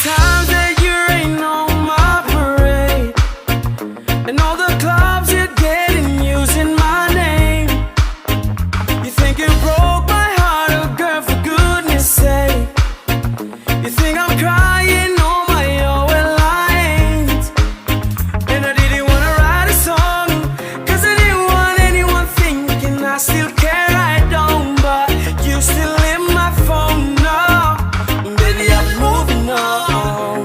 times that you rain on my parade, and all the clubs you're getting using my name. You think you broke my heart, oh girl, for goodness sake. You think I'm crying on my own, well I ain't. And I didn't wanna write a song, cause I didn't want anyone thinking I still care, I don't. But you still in my phone now, baby, I'm moving on.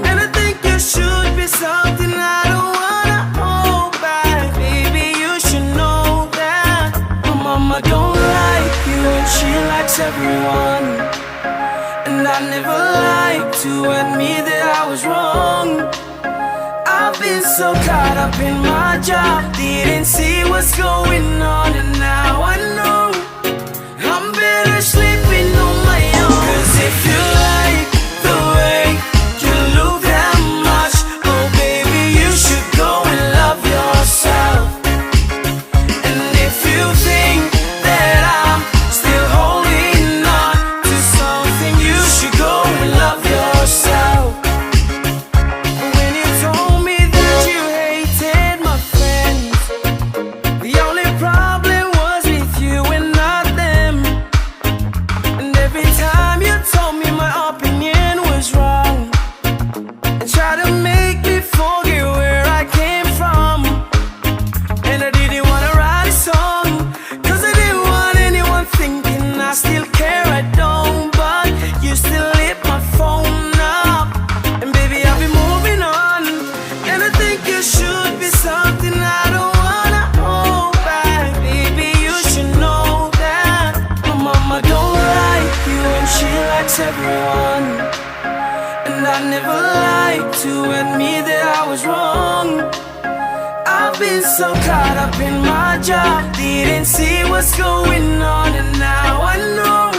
And I think you should be something I don't wanna hold back. Baby, you should know that my mama don't like you and she likes everyone. And I never liked to admit that I was wrong. I've been so caught up in my job, didn't see what's going on, and now I know I'm better sleeping on my own. Cause if you like the way you look that much, oh baby, you should go and love yourself. And if you think that I'm still holding on to something, you should go and love yourself. When you told me that you hated my friends, the only problem was with you and not them. And every time you told me my opinion was wrong, and tried to make me forget where I came from. And I didn't wanna write a song, cause I didn't want anyone thinking I still care, I don't. But you still lit my phone up, and baby, I've been moving on. And I think you should be something I don't wanna hold back. Baby, you should know that my mama don't like you and she likes everyone. And I never liked to admit that I was wrong. I've been so caught up in my job, didn't see what's going on, and now I know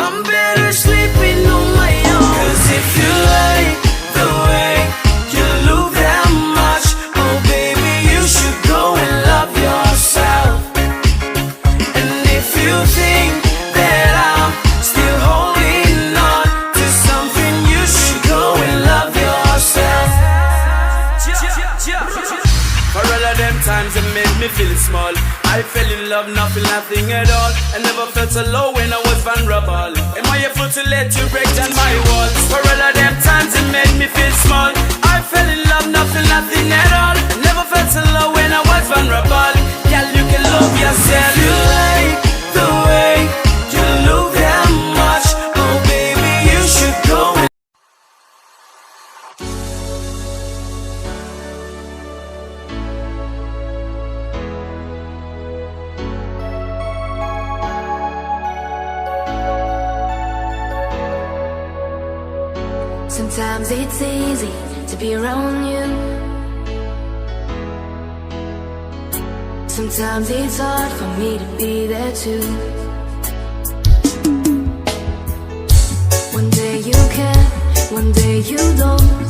I'm better sleeping on my own. Cause if you like the way you look that much, oh baby, you should go and love yourself. And if you think that I'm still holding on to something, you should go and love yourself. For all of them times it made me feel small, I fell in love, nothing at all. I never felt so low when I was vulnerable. Am I a fool to let you break down my walls? For all of them times it made me feel small, I fell in love, nothing at all. I never felt so low when I was vulnerable. Girl, you can love yourself. You like the way you look that much, oh baby, you should go. Sometimes it's easy to be around you. Sometimes it's hard for me to be there too. One day you care, one day you don't.